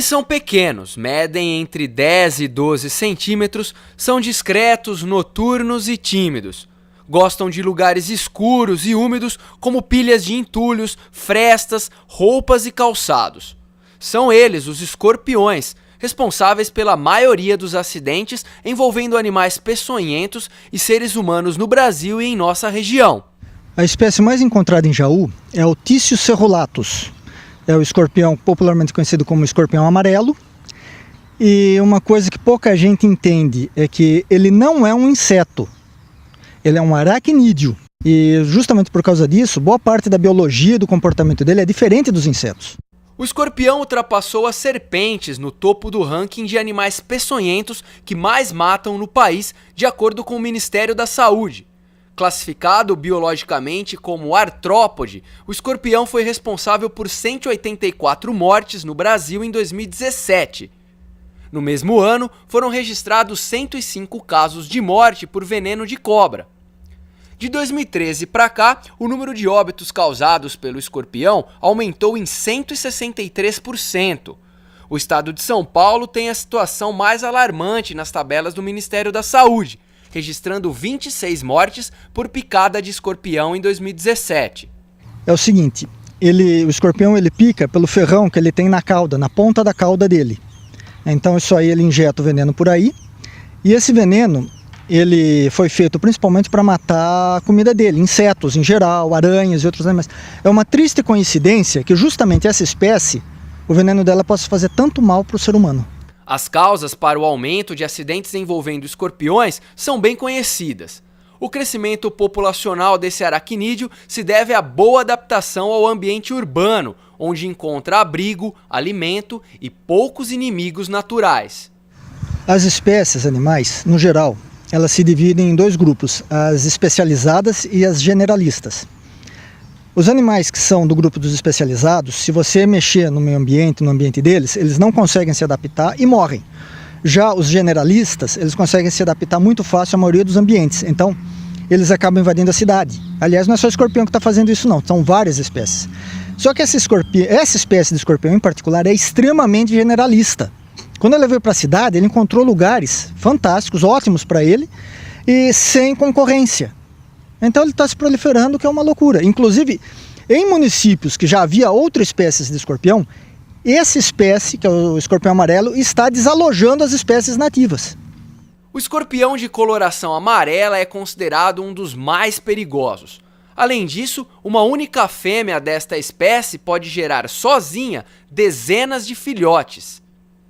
Eles são pequenos, medem entre 10 e 12 centímetros, são discretos, noturnos e tímidos. Gostam de lugares escuros e úmidos, como pilhas de entulhos, frestas, roupas e calçados. São eles, os escorpiões, responsáveis pela maioria dos acidentes envolvendo animais peçonhentos e seres humanos no Brasil e em nossa região. A espécie mais encontrada em Jaú é o Tício cerulatus. É o escorpião popularmente conhecido como escorpião amarelo. E uma coisa que pouca gente entende é que ele não é um inseto, ele é um aracnídeo. E justamente por causa disso, boa parte da biologia e do comportamento dele é diferente dos insetos. O escorpião ultrapassou as serpentes no topo do ranking de animais peçonhentos que mais matam no país, de acordo com o Ministério da Saúde. Classificado biologicamente como artrópode, o escorpião foi responsável por 184 mortes no Brasil em 2017. No mesmo ano, foram registrados 105 casos de morte por veneno de cobra. De 2013 para cá, o número de óbitos causados pelo escorpião aumentou em 163%. O estado de São Paulo tem a situação mais alarmante nas tabelas do Ministério da Saúde, registrando 26 mortes por picada de escorpião em 2017. É o seguinte, o escorpião ele pica pelo ferrão que ele tem na cauda, na ponta da cauda dele. Então isso aí ele injeta o veneno por aí, e esse veneno ele foi feito principalmente para matar a comida dele, insetos em geral, aranhas e outros animais. É uma triste coincidência que justamente essa espécie, o veneno dela possa fazer tanto mal para o ser humano. As causas para o aumento de acidentes envolvendo escorpiões são bem conhecidas. O crescimento populacional desse aracnídeo se deve à boa adaptação ao ambiente urbano, onde encontra abrigo, alimento e poucos inimigos naturais. As espécies animais, no geral, elas se dividem em dois grupos, as especializadas e as generalistas. Os animais que são do grupo dos especializados, se você mexer no meio ambiente, no ambiente deles, eles não conseguem se adaptar e morrem. Já os generalistas, eles conseguem se adaptar muito fácil à maioria dos ambientes, então eles acabam invadindo a cidade. Aliás, não é só o escorpião que está fazendo isso não, são várias espécies. Só que essa espécie de escorpião em particular é extremamente generalista. Quando ele veio para a cidade, ele encontrou lugares fantásticos, ótimos para ele, e sem concorrência. Então ele está se proliferando, que é uma loucura. Inclusive, em municípios que já havia outras espécies de escorpião, essa espécie, que é o escorpião amarelo, está desalojando as espécies nativas. O escorpião de coloração amarela é considerado um dos mais perigosos. Além disso, uma única fêmea desta espécie pode gerar sozinha dezenas de filhotes.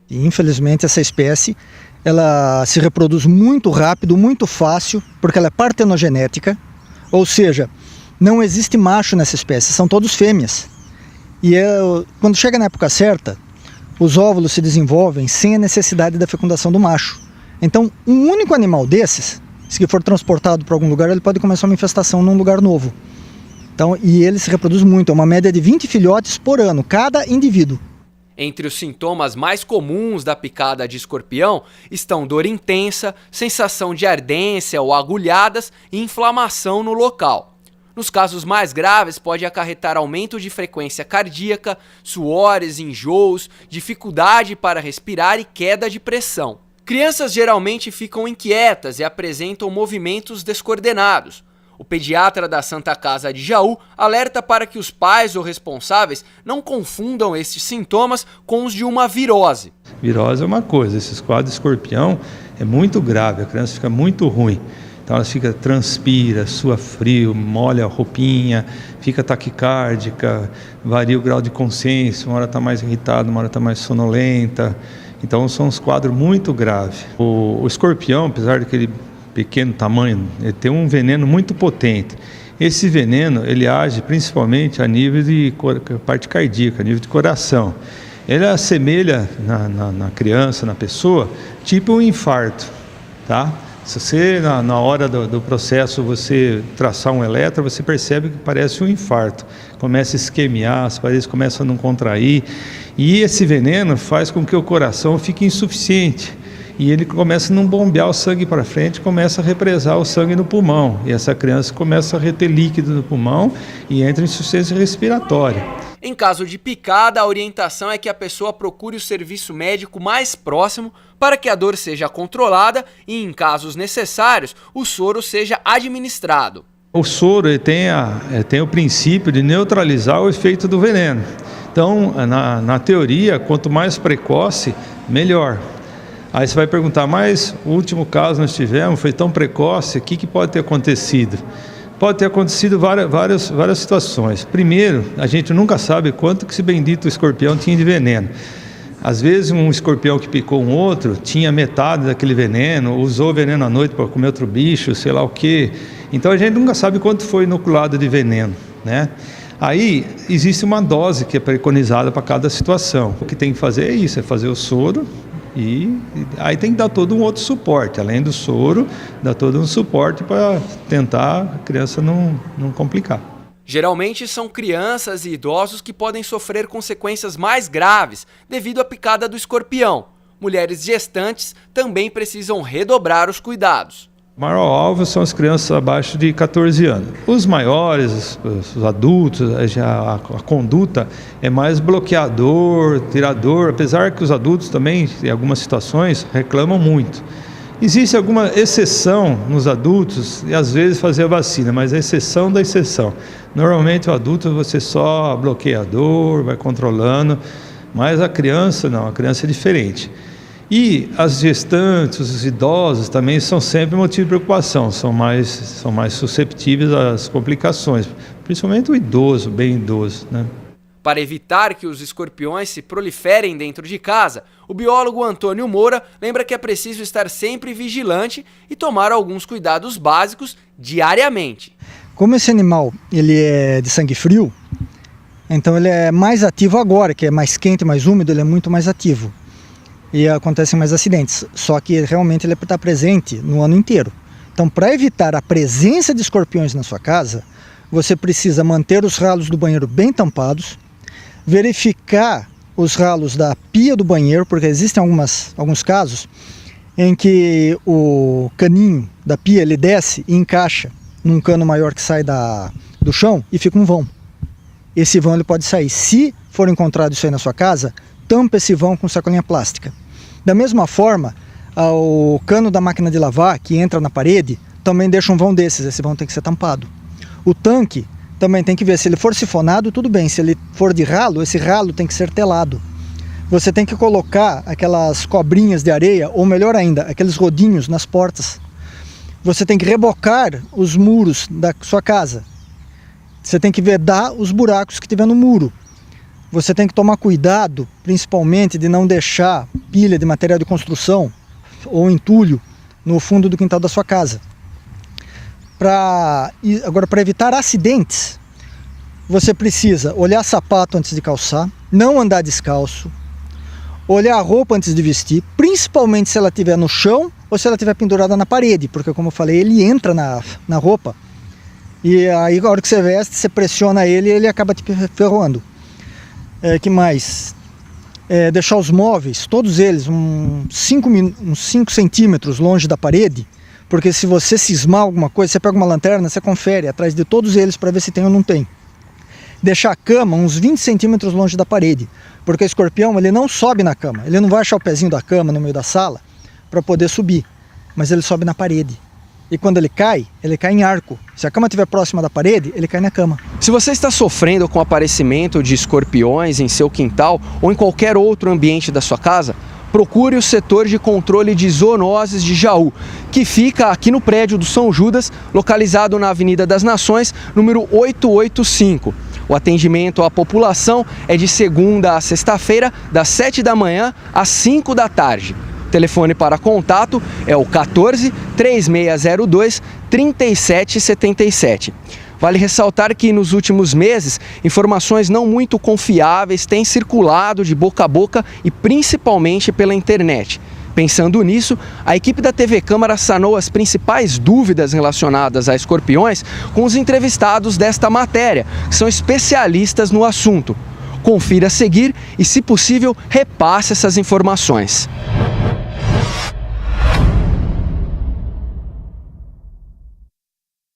E, infelizmente, essa espécie ela se reproduz muito rápido, muito fácil, porque ela é partenogenética, ou seja, não existe macho nessa espécie, são todos fêmeas. E quando chega na época certa, os óvulos se desenvolvem sem a necessidade da fecundação do macho. Então, um único animal desses, se for transportado para algum lugar, ele pode começar uma infestação num lugar novo. Então, e ele se reproduz muito, é uma média de 20 filhotes por ano, cada indivíduo. Entre os sintomas mais comuns da picada de escorpião estão dor intensa, sensação de ardência ou agulhadas e inflamação no local. Nos casos mais graves, pode acarretar aumento de frequência cardíaca, suores, enjoos, dificuldade para respirar e queda de pressão. Crianças geralmente ficam inquietas e apresentam movimentos descoordenados. O pediatra da Santa Casa de Jaú alerta para que os pais ou responsáveis não confundam estes sintomas com os de uma virose. Virose é uma coisa, esse quadro de escorpião é muito grave, a criança fica muito ruim. Então ela transpira, sua frio, molha a roupinha, fica taquicárdica, varia o grau de consciência, uma hora está mais irritada, uma hora está mais sonolenta. Então são uns quadros muito graves. O escorpião, apesar daquele pequeno tamanho, ele tem um veneno muito potente. Esse veneno, ele age principalmente a nível de parte cardíaca, a nível de coração. Ele assemelha na criança, na pessoa, tipo um infarto, tá? Se você, na hora do processo, você traçar um eletro, você percebe que parece um infarto. Começa a isquemiar, as paredes começam a não contrair. E esse veneno faz com que o coração fique insuficiente. E ele começa a não bombear o sangue para frente, começa a represar o sangue no pulmão. E essa criança começa a reter líquido no pulmão e entra em insuficiência respiratória. Em caso de picada, a orientação é que a pessoa procure o serviço médico mais próximo para que a dor seja controlada e, em casos necessários, o soro seja administrado. O soro tem o princípio de neutralizar o efeito do veneno. Então, na teoria, quanto mais precoce, melhor. Aí você vai perguntar, mas o último caso nós tivemos foi tão precoce, o que pode ter acontecido? Pode ter acontecido várias situações. Primeiro, a gente nunca sabe quanto que esse bendito escorpião tinha de veneno. Às vezes um escorpião que picou um outro tinha metade daquele veneno, usou veneno à noite para comer outro bicho, sei lá o quê. Então a gente nunca sabe quanto foi inoculado de veneno, né? Aí existe uma dose que é preconizada para cada situação. O que tem que fazer é isso, é fazer o soro. E aí tem que dar todo um outro suporte, além do soro, dar todo um suporte para tentar a criança não complicar. Geralmente são crianças e idosos que podem sofrer consequências mais graves devido à picada do escorpião. Mulheres gestantes também precisam redobrar os cuidados. O maior alvo são as crianças abaixo de 14 anos. Os maiores, os adultos, a conduta é mais bloqueador, tirador, apesar que os adultos também, em algumas situações, reclamam muito. Existe alguma exceção nos adultos e às vezes fazer a vacina, mas a exceção da exceção. Normalmente o adulto você só bloqueador, vai controlando, mas a criança não, a criança é diferente. E as gestantes, os idosos também são sempre motivo de preocupação, são mais susceptíveis às complicações, principalmente o idoso, bem idoso, né? Para evitar que os escorpiões se proliferem dentro de casa, o biólogo Antônio Moura lembra que é preciso estar sempre vigilante e tomar alguns cuidados básicos diariamente. Como esse animal ele é de sangue frio, então ele é mais ativo agora, que é mais quente, mais úmido, ele é muito mais ativo. E acontecem mais acidentes, só que realmente ele está presente no ano inteiro. Então, para evitar a presença de escorpiões na sua casa, você precisa manter os ralos do banheiro bem tampados, verificar os ralos da pia do banheiro, porque existem alguns casos em que o caninho da pia ele desce e encaixa num cano maior que sai do chão e fica um vão. Esse vão ele pode sair. Se for encontrado isso aí na sua casa, tampa esse vão com sacolinha plástica. Da mesma forma, o cano da máquina de lavar que entra na parede também deixa um vão desses, esse vão tem que ser tampado. O tanque também tem que ver, se ele for sifonado, tudo bem, se ele for de ralo, esse ralo tem que ser telado. Você tem que colocar aquelas cobrinhas de areia, ou melhor ainda, aqueles rodinhos nas portas. Você tem que rebocar os muros da sua casa. Você tem que vedar os buracos que tiver no muro. Você tem que tomar cuidado, principalmente, de não deixar pilha de material de construção ou entulho no fundo do quintal da sua casa. Agora, para evitar acidentes, você precisa olhar sapato antes de calçar, não andar descalço, olhar a roupa antes de vestir, principalmente se ela estiver no chão ou se ela estiver pendurada na parede, porque, como eu falei, ele entra na roupa e aí, na hora que você veste, você pressiona ele e ele acaba te ferroando. Que mais? Deixar os móveis, todos eles, uns 5 centímetros longe da parede, porque se você cismar alguma coisa, você pega uma lanterna, você confere atrás de todos eles para ver se tem ou não tem. Deixar a cama uns 20 centímetros longe da parede, porque o escorpião ele não sobe na cama, ele não vai achar o pezinho da cama no meio da sala para poder subir, mas ele sobe na parede. E quando ele cai em arco. Se a cama estiver próxima da parede, ele cai na cama. Se você está sofrendo com o aparecimento de escorpiões em seu quintal ou em qualquer outro ambiente da sua casa, procure o setor de controle de zoonoses de Jaú, que fica aqui no prédio do São Judas, localizado na Avenida das Nações, número 885. O atendimento à população é de segunda a sexta-feira, das 7 da manhã às 5 da tarde. O telefone para contato é o 14 3602 3777. Vale ressaltar que nos últimos meses, informações não muito confiáveis têm circulado de boca a boca e principalmente pela internet. Pensando nisso, a equipe da TV Câmara sanou as principais dúvidas relacionadas a escorpiões com os entrevistados desta matéria, que são especialistas no assunto. Confira a seguir e, se possível, repasse essas informações.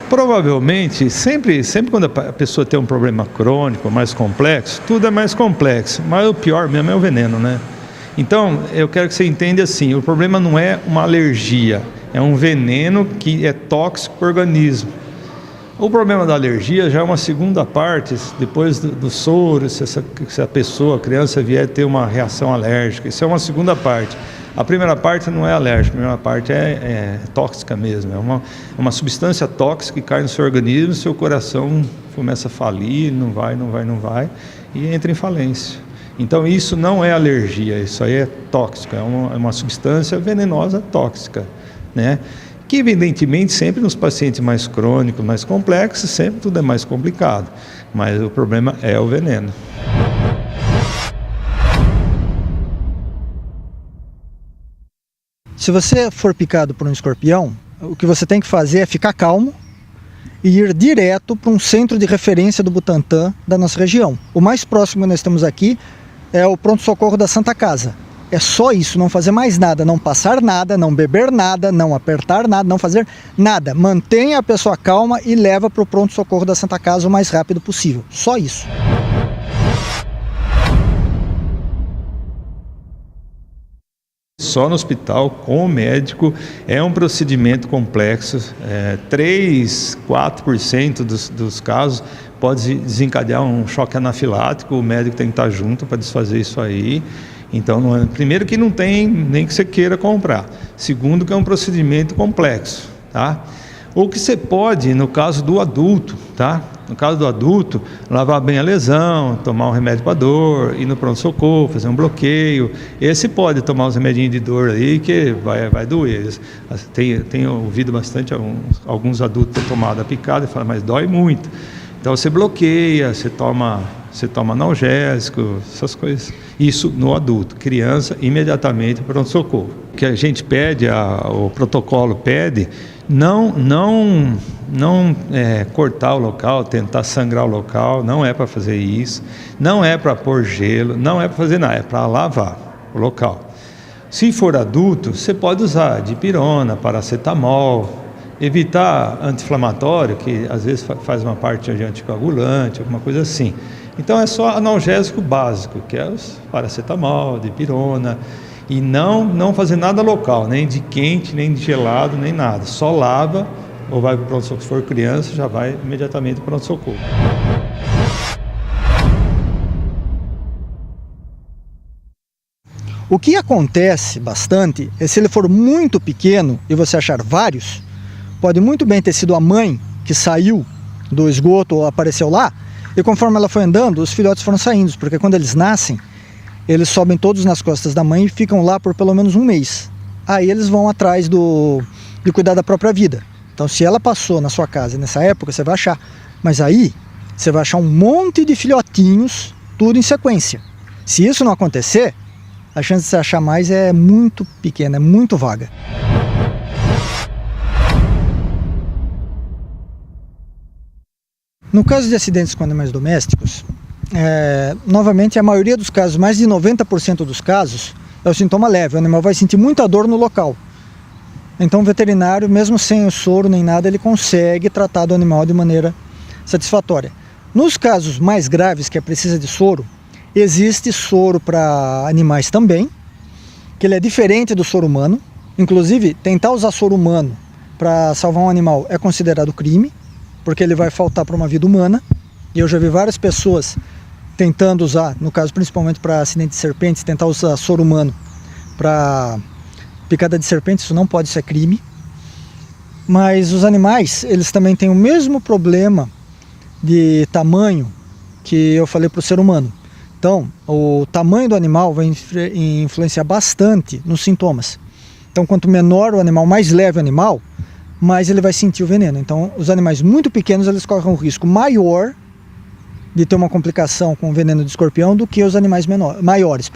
Provavelmente, sempre quando a pessoa tem um problema crônico, mais complexo, tudo é mais complexo, mas o pior mesmo é o veneno, né? Então, eu quero que você entenda assim, o problema não é uma alergia, é um veneno que é tóxico para o organismo. O problema da alergia já é uma segunda parte, depois do soro, se a pessoa, a criança vier ter uma reação alérgica, isso é uma segunda parte. A primeira parte não é alérgica, a primeira parte é tóxica mesmo, é uma substância tóxica que cai no seu organismo, seu coração começa a falir, não vai, e entra em falência. Então isso não é alergia, isso aí é tóxico, é uma substância venenosa tóxica, né? Que evidentemente sempre nos pacientes mais crônicos, mais complexos, sempre tudo é mais complicado, mas o problema é o veneno. Se você for picado por um escorpião, o que você tem que fazer é ficar calmo e ir direto para um centro de referência do Butantan da nossa região. O mais próximo que nós temos aqui é o pronto-socorro da Santa Casa. É só isso, não fazer mais nada, não passar nada, não beber nada, não apertar nada, não fazer nada. Mantenha a pessoa calma e leva para o pronto-socorro da Santa Casa o mais rápido possível. Só isso. Só no hospital, com o médico, é um procedimento complexo. 3, 4% dos casos pode desencadear um choque anafilático, o médico tem que estar junto para desfazer isso aí. Então, primeiro que não tem nem que você queira comprar. Segundo que é um procedimento complexo, tá? Ou que você pode, no caso do adulto, tá? No caso do adulto, lavar bem a lesão, tomar um remédio para dor, ir no pronto-socorro, fazer um bloqueio. Esse pode tomar uns remedinhos de dor aí que vai doer. Tenho ouvido bastante alguns adultos ter tomado a picada e falam, mas dói muito. Então você bloqueia, você toma analgésico, essas coisas. Isso no adulto. Criança, imediatamente pronto-socorro. O que a gente pede, o protocolo pede, não cortar o local, tentar sangrar o local, não é para fazer isso, não é para pôr gelo, não é para fazer nada, é para lavar o local. Se for adulto, você pode usar dipirona, paracetamol, evitar anti-inflamatório, que às vezes faz uma parte de anticoagulante, alguma coisa assim. Então é só analgésico básico, que é os paracetamol, dipirona, e não fazer nada local, nem de quente, nem de gelado, nem nada. Só lava ou vai para o pronto-socorro. Se for criança, já vai imediatamente para o pronto-socorro. O que acontece bastante é se ele for muito pequeno e você achar vários, pode muito bem ter sido a mãe que saiu do esgoto ou apareceu lá, e conforme ela foi andando, os filhotes foram saindo, porque quando eles nascem, eles sobem todos nas costas da mãe e ficam lá por pelo menos um mês. Aí eles vão atrás de cuidar da própria vida. Então se ela passou na sua casa nessa época, você vai achar. Mas aí, você vai achar um monte de filhotinhos, tudo em sequência. Se isso não acontecer, a chance de você achar mais é muito pequena, é muito vaga. No caso de acidentes com animais domésticos, novamente a maioria dos casos, mais de 90% dos casos, é o sintoma leve, o animal vai sentir muita dor no local. Então o veterinário, mesmo sem o soro nem nada, ele consegue tratar do animal de maneira satisfatória. Nos casos mais graves, que é precisa de soro, existe soro para animais também, que ele é diferente do soro humano. Inclusive, tentar usar soro humano para salvar um animal é considerado crime, porque ele vai faltar para uma vida humana. E eu já vi várias pessoas tentando usar, no caso principalmente para acidente de serpentes, tentar usar soro humano para picada de serpente. Isso não pode ser crime. Mas os animais, eles também têm o mesmo problema de tamanho que eu falei para o ser humano. Então, o tamanho do animal vai influenciar bastante nos sintomas. Então, quanto menor o animal, mais leve o animal, mais ele vai sentir o veneno. Então, os animais muito pequenos, eles correm um risco maior de ter uma complicação com o veneno de escorpião do que os animais maiores.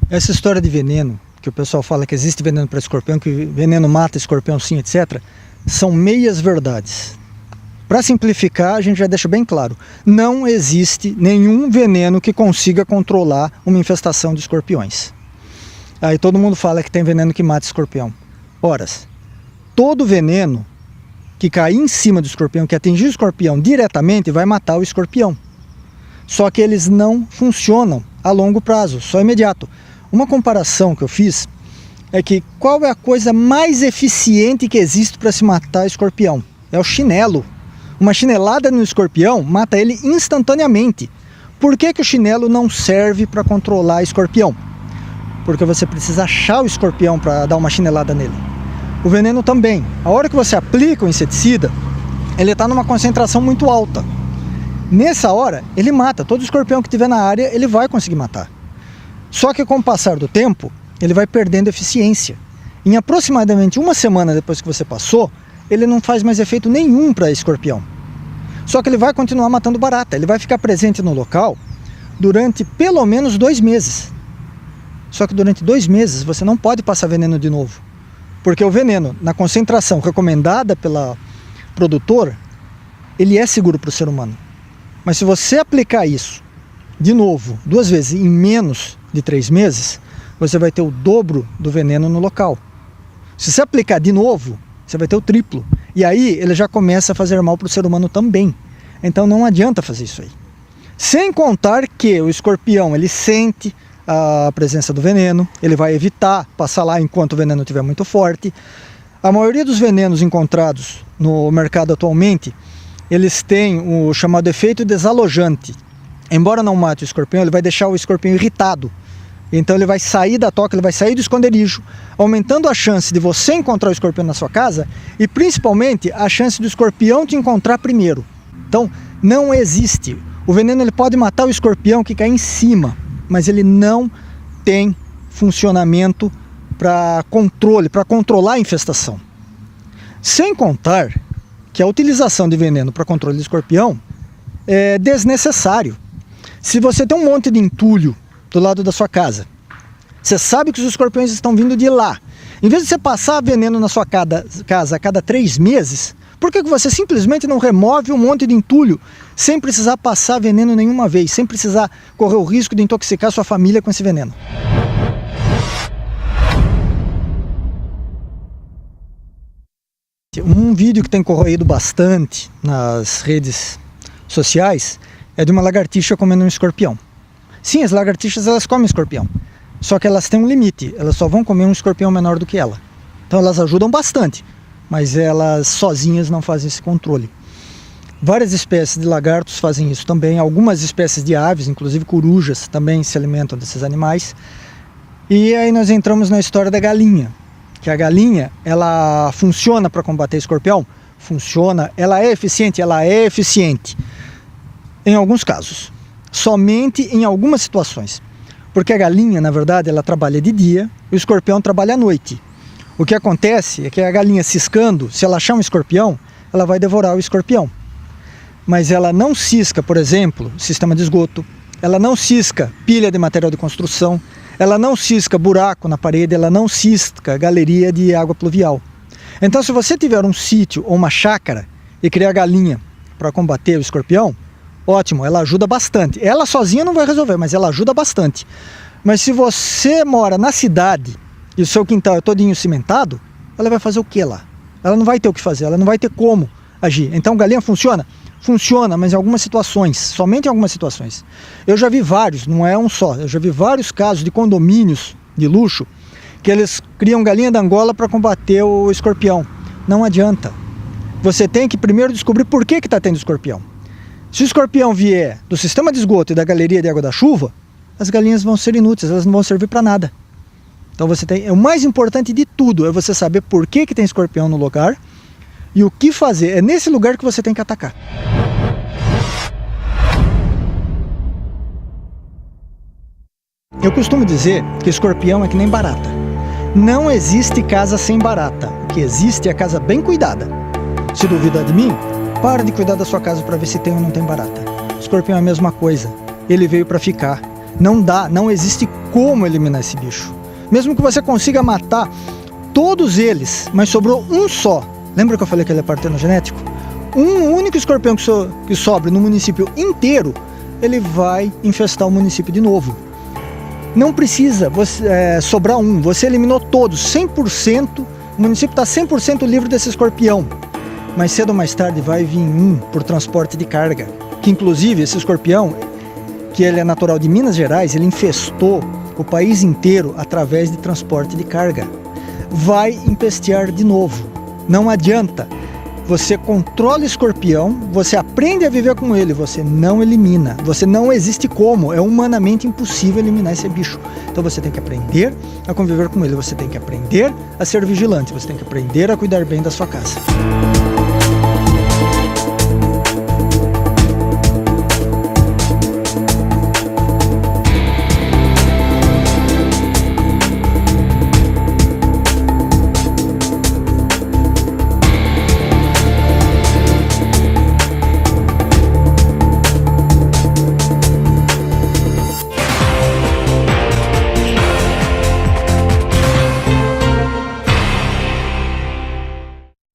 Essa história de veneno, que o pessoal fala que existe veneno para escorpião, que veneno mata escorpião sim, etc., são meias verdades. Para simplificar, a gente já deixa bem claro, não existe nenhum veneno que consiga controlar uma infestação de escorpiões. Aí todo mundo fala que tem veneno que mata escorpião. Horas, todo veneno que cair em cima do escorpião, que atingir o escorpião diretamente, vai matar o escorpião. Só que eles não funcionam a longo prazo, só imediato. Uma comparação que eu fiz é que qual é a coisa mais eficiente que existe para se matar escorpião? É o chinelo. Uma chinelada no escorpião mata ele instantaneamente. Por que que o chinelo não serve para controlar escorpião? Porque você precisa achar o escorpião para dar uma chinelada nele. O veneno também. A hora que você aplica o inseticida, ele está numa concentração muito alta. Nessa hora, ele mata. Todo escorpião que tiver na área, ele vai conseguir matar. Só que com o passar do tempo, ele vai perdendo eficiência. Em aproximadamente uma semana depois que você passou, ele não faz mais efeito nenhum para escorpião. Só que ele vai continuar matando barata. Ele vai ficar presente no local durante pelo menos 2 meses. Só que durante 2 meses você não pode passar veneno de novo. Porque o veneno, na concentração recomendada pela produtora, ele é seguro para o ser humano. Mas se você aplicar isso de novo, 2 vezes em menos de 3 meses, você vai ter o dobro do veneno no local. Se você aplicar de novo, você vai ter o triplo. E aí ele já começa a fazer mal para o ser humano também. Então não adianta fazer isso aí. Sem contar que o escorpião, ele sente a presença do veneno, ele vai evitar passar lá enquanto o veneno estiver muito forte. A maioria dos venenos encontrados no mercado atualmente, eles têm o chamado efeito desalojante. Embora não mate o escorpião, ele vai deixar o escorpião irritado. Então ele vai sair da toca, ele vai sair do esconderijo, aumentando a chance de você encontrar o escorpião na sua casa e principalmente a chance do escorpião te encontrar primeiro. Então não existe. O veneno ele pode matar o escorpião que cai em cima, mas ele não tem funcionamento para controle, para controlar a infestação. Sem contar que a utilização de veneno para controle de escorpião é desnecessário. Se você tem um monte de entulho do lado da sua casa, você sabe que os escorpiões estão vindo de lá. Em vez de você passar veneno na sua casa a cada 3 meses, por que você simplesmente não remove um monte de entulho sem precisar passar veneno nenhuma vez, sem precisar correr o risco de intoxicar sua família com esse veneno? Um vídeo que tem corroído bastante nas redes sociais é de uma lagartixa comendo um escorpião. Sim, as lagartixas elas comem escorpião, só que elas têm um limite, elas só vão comer um escorpião menor do que ela. Então elas ajudam bastante, mas elas sozinhas não fazem esse controle. Várias espécies de lagartos fazem isso também, algumas espécies de aves, inclusive corujas, também se alimentam desses animais. E aí nós entramos na história da galinha, que a galinha, ela funciona para combater escorpião? Funciona. Ela é eficiente? Ela é eficiente. Em alguns casos. Somente em algumas situações. Porque a galinha, na verdade, ela trabalha de dia, e o escorpião trabalha à noite. O que acontece é que a galinha ciscando, se ela achar um escorpião, ela vai devorar o escorpião. Mas ela não cisca, por exemplo, sistema de esgoto, ela não cisca pilha de material de construção, ela não cisca buraco na parede, ela não cisca galeria de água pluvial. Então se você tiver um sítio ou uma chácara e criar galinha para combater o escorpião, ótimo, ela ajuda bastante. Ela sozinha não vai resolver, mas ela ajuda bastante. Mas se você mora na cidade e o seu quintal é todinho cimentado, ela vai fazer o que lá? Ela não vai ter o que fazer, ela não vai ter como agir. Então galinha funciona? Funciona, mas em algumas situações, somente em algumas situações. Eu já vi vários, não é um só, eu já vi vários casos de condomínios de luxo que eles criam galinha da Angola para combater o escorpião. Não adianta. Você tem que primeiro descobrir por que está tendo escorpião. Se o escorpião vier do sistema de esgoto e da galeria de água da chuva, as galinhas vão ser inúteis, elas não vão servir para nada. Então o mais importante de tudo é você saber por que tem escorpião no lugar e o que fazer. É nesse lugar que você tem que atacar. Eu costumo dizer que escorpião é que nem barata. Não existe casa sem barata. O que existe é a casa bem cuidada. Se duvidar de mim, para de cuidar da sua casa para ver se tem ou não tem barata. Escorpião é a mesma coisa. Ele veio para ficar. Não dá, não existe como eliminar esse bicho. Mesmo que você consiga matar todos eles, mas sobrou um só. Lembra que eu falei que ele é partenogenético? Um único escorpião que sobre no município inteiro, ele vai infestar o município de novo. Não precisa sobrar um, você eliminou todos, 100%, o município está 100% livre desse escorpião. Mas cedo ou mais tarde vai vir um por transporte de carga, que inclusive esse escorpião, que ele é natural de Minas Gerais, ele infestou o país inteiro através de transporte de carga. Vai empestear de novo, não adianta. Você controla o escorpião, você aprende a viver com ele, você não elimina. Você não existe como, é humanamente impossível eliminar esse bicho. Então você tem que aprender a conviver com ele, você tem que aprender a ser vigilante, você tem que aprender a cuidar bem da sua casa.